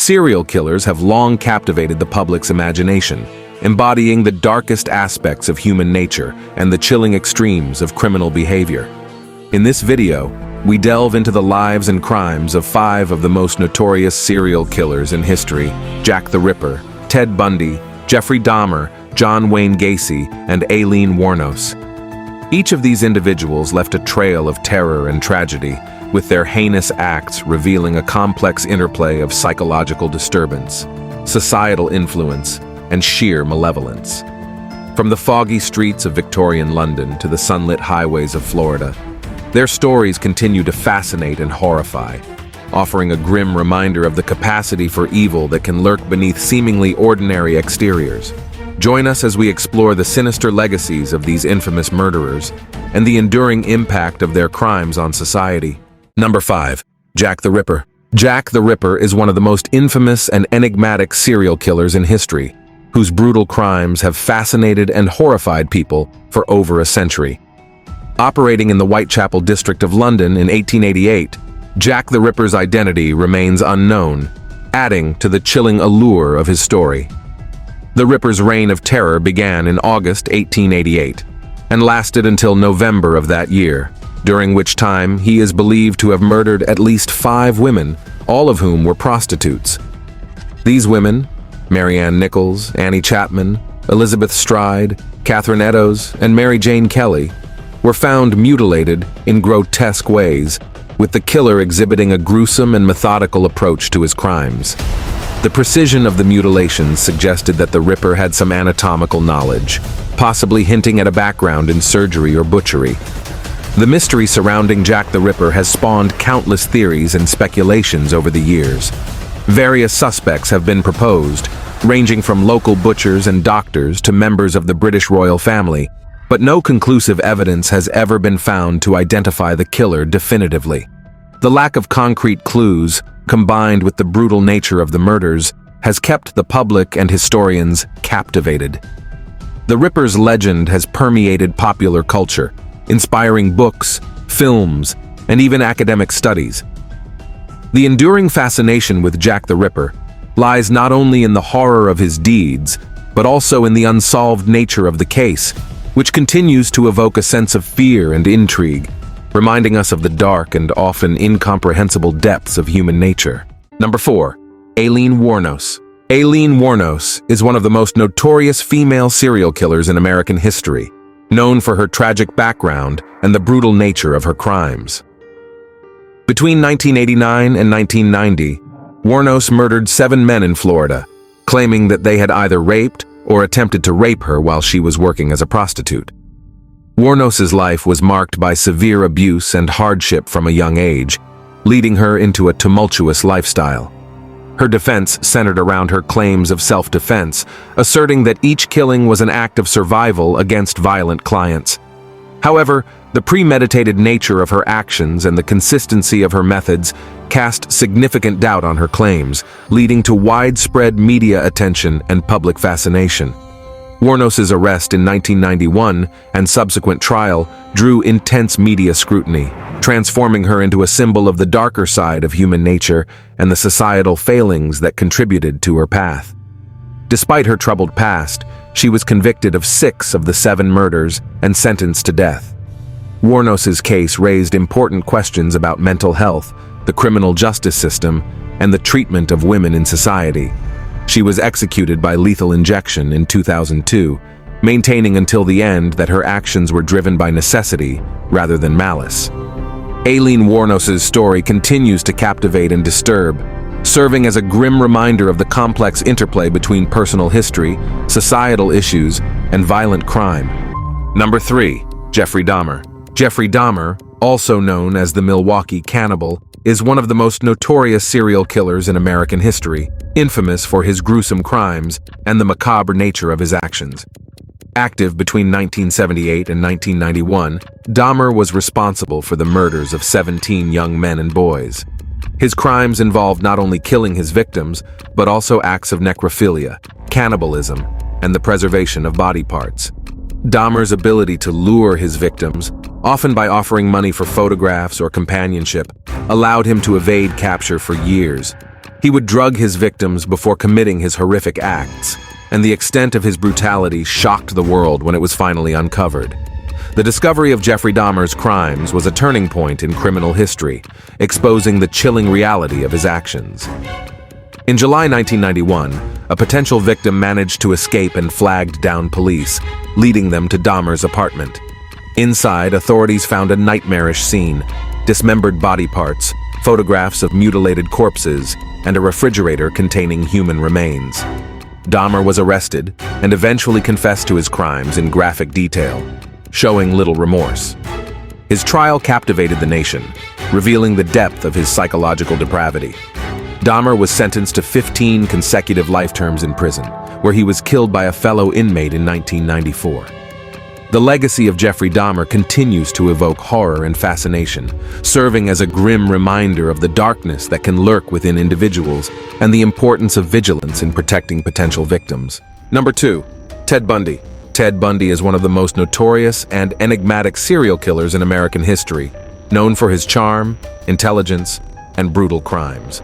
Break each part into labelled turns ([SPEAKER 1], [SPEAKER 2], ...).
[SPEAKER 1] serial killers have long captivated the public's imagination, embodying the darkest aspects of human nature and the chilling extremes of criminal behavior. In this video, we delve into the lives and crimes of 5 of the most notorious serial killers in history: Jack the Ripper, Ted Bundy, Jeffrey Dahmer, John Wayne Gacy, and Aileen Wuornos. Each of these individuals left a trail of terror and tragedy, with their heinous acts revealing a complex interplay of psychological disturbance, societal influence, and sheer malevolence. From the foggy streets of Victorian London to the sunlit highways of Florida, their stories continue to fascinate and horrify, offering a grim reminder of the capacity for evil that can lurk beneath seemingly ordinary exteriors. Join us as we explore the sinister legacies of these infamous murderers and the enduring impact of their crimes on society. Number 5. Jack the Ripper. Jack the Ripper is one of the most infamous and enigmatic serial killers in history, whose brutal crimes have fascinated and horrified people for over a century. Operating in the Whitechapel district of London in 1888, Jack the Ripper's identity remains unknown, adding to the chilling allure of his story. The Ripper's reign of terror began in August 1888 and lasted until November of that year, during which time he is believed to have murdered at least 5 women, all of whom were prostitutes. These women, Mary Ann Nichols, Annie Chapman, Elizabeth Stride, Catherine Eddowes, and Mary Jane Kelly, were found mutilated in grotesque ways, with the killer exhibiting a gruesome and methodical approach to his crimes. The precision of the mutilations suggested that the Ripper had some anatomical knowledge, possibly hinting at a background in surgery or butchery. The mystery surrounding Jack the Ripper has spawned countless theories and speculations over the years. Various suspects have been proposed, ranging from local butchers and doctors to members of the British royal family, but no conclusive evidence has ever been found to identify the killer definitively. The lack of concrete clues, combined with the brutal nature of the murders, has kept the public and historians captivated. The Ripper's legend has permeated popular culture, inspiring books, films, and even academic studies. The enduring fascination with Jack the Ripper lies not only in the horror of his deeds, but also in the unsolved nature of the case, which continues to evoke a sense of fear and intrigue, reminding us of the dark and often incomprehensible depths of human nature. Number 4. Aileen Wuornos. Aileen Wuornos is one of the most notorious female serial killers in American history, known for her tragic background and the brutal nature of her crimes. Between 1989 and 1990, Wuornos murdered 7 men in Florida, claiming that they had either raped or attempted to rape her while she was working as a prostitute. Wuornos's life was marked by severe abuse and hardship from a young age, leading her into a tumultuous lifestyle. Her defense centered around her claims of self-defense, asserting that each killing was an act of survival against violent clients. However, the premeditated nature of her actions and the consistency of her methods cast significant doubt on her claims, leading to widespread media attention and public fascination. Wuornos's arrest in 1991 and subsequent trial drew intense media scrutiny, transforming her into a symbol of the darker side of human nature and the societal failings that contributed to her path. Despite her troubled past, she was convicted of 6 of the 7 murders and sentenced to death. Wuornos's case raised important questions about mental health, the criminal justice system, and the treatment of women in society. She was executed by lethal injection in 2002, maintaining until the end that her actions were driven by necessity rather than malice. Aileen Wuornos's story continues to captivate and disturb, serving as a grim reminder of the complex interplay between personal history, societal issues, and violent crime. Number 3. Jeffrey Dahmer. Jeffrey Dahmer, also known as the Milwaukee Cannibal, is one of the most notorious serial killers in American history, infamous for his gruesome crimes and the macabre nature of his actions. Active between 1978 and 1991, Dahmer was responsible for the murders of 17 young men and boys. His crimes involved not only killing his victims, but also acts of necrophilia, cannibalism, and the preservation of body parts. Dahmer's ability to lure his victims, often by offering money for photographs or companionship, allowed him to evade capture for years. He would drug his victims before committing his horrific acts, and the extent of his brutality shocked the world when it was finally uncovered. The discovery of Jeffrey Dahmer's crimes was a turning point in criminal history, exposing the chilling reality of his actions. In July 1991, a potential victim managed to escape and flagged down police, leading them to Dahmer's apartment. Inside, authorities found a nightmarish scene: dismembered body parts, photographs of mutilated corpses, and a refrigerator containing human remains. Dahmer was arrested and eventually confessed to his crimes in graphic detail, showing little remorse. His trial captivated the nation, revealing the depth of his psychological depravity. Dahmer was sentenced to 15 consecutive life terms in prison, where he was killed by a fellow inmate in 1994. The legacy of Jeffrey Dahmer continues to evoke horror and fascination, serving as a grim reminder of the darkness that can lurk within individuals and the importance of vigilance in protecting potential victims. Number 2. Ted Bundy. Ted Bundy is one of the most notorious and enigmatic serial killers in American history, known for his charm, intelligence, and brutal crimes.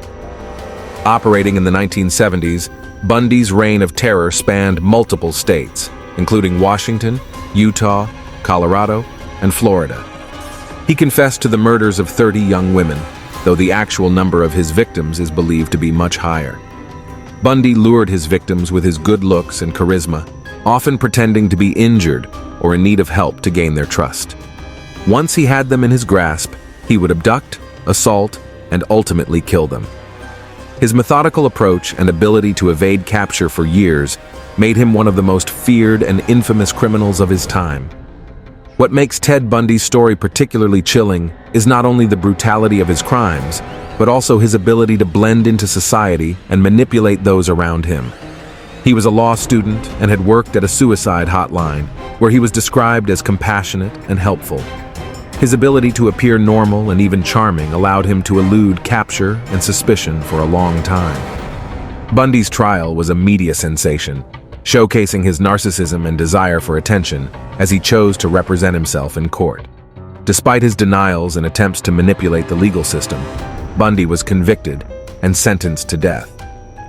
[SPEAKER 1] Operating in the 1970s, Bundy's reign of terror spanned multiple states, including Washington, Utah, Colorado, and Florida. He confessed to the murders of 30 young women, though the actual number of his victims is believed to be much higher. Bundy lured his victims with his good looks and charisma, often pretending to be injured or in need of help to gain their trust. Once he had them in his grasp, he would abduct, assault, and ultimately kill them. His methodical approach and ability to evade capture for years made him one of the most feared and infamous criminals of his time. What makes Ted Bundy's story particularly chilling is not only the brutality of his crimes, but also his ability to blend into society and manipulate those around him. He was a law student and had worked at a suicide hotline, where he was described as compassionate and helpful. His ability to appear normal and even charming allowed him to elude capture and suspicion for a long time. Bundy's trial was a media sensation, showcasing his narcissism and desire for attention as he chose to represent himself in court. Despite his denials and attempts to manipulate the legal system, Bundy was convicted and sentenced to death.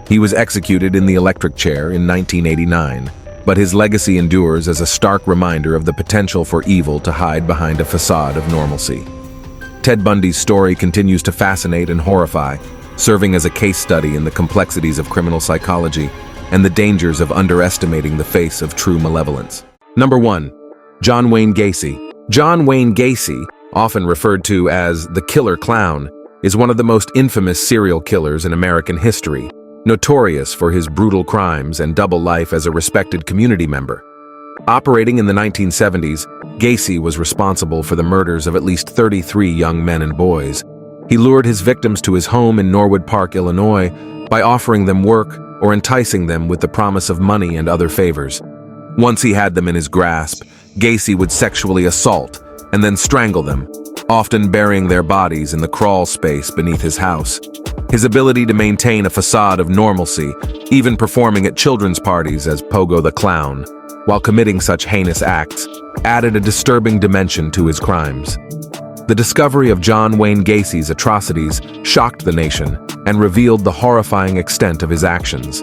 [SPEAKER 1] He was executed in the electric chair in 1989, but his legacy endures as a stark reminder of the potential for evil to hide behind a facade of normalcy. Ted Bundy's story continues to fascinate and horrify, serving as a case study in the complexities of criminal psychology and the dangers of underestimating the face of true malevolence. Number 1. John Wayne Gacy. John Wayne Gacy, often referred to as the Killer Clown, is one of the most infamous serial killers in American history, notorious for his brutal crimes and double life as a respected community member. Operating in the 1970s, Gacy was responsible for the murders of at least 33 young men and boys. He lured his victims to his home in Norwood Park, Illinois, by offering them work or enticing them with the promise of money and other favors. Once he had them in his grasp, Gacy would sexually assault and then strangle them, often burying their bodies in the crawl space beneath his house. His ability to maintain a facade of normalcy, even performing at children's parties as Pogo the Clown, while committing such heinous acts, added a disturbing dimension to his crimes. The discovery of John Wayne Gacy's atrocities shocked the nation and revealed the horrifying extent of his actions.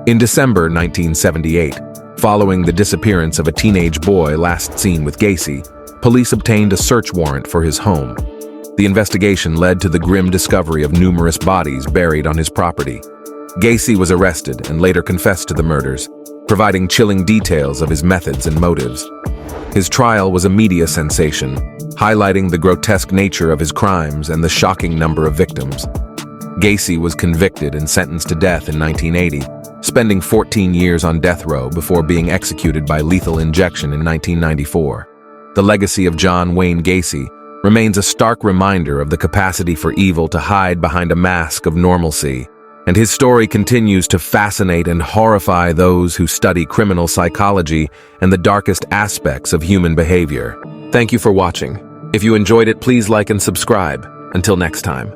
[SPEAKER 1] In December 1978, following the disappearance of a teenage boy last seen with Gacy, police obtained a search warrant for his home. The investigation led to the grim discovery of numerous bodies buried on his property. Gacy was arrested and later confessed to the murders, providing chilling details of his methods and motives. His trial was a media sensation, highlighting the grotesque nature of his crimes and the shocking number of victims. Gacy was convicted and sentenced to death in 1980, spending 14 years on death row before being executed by lethal injection in 1994. The legacy of John Wayne Gacy remains a stark reminder of the capacity for evil to hide behind a mask of normalcy, and his story continues to fascinate and horrify those who study criminal psychology and the darkest aspects of human behavior. Thank you for watching. If you enjoyed it, please like and subscribe. Until next time.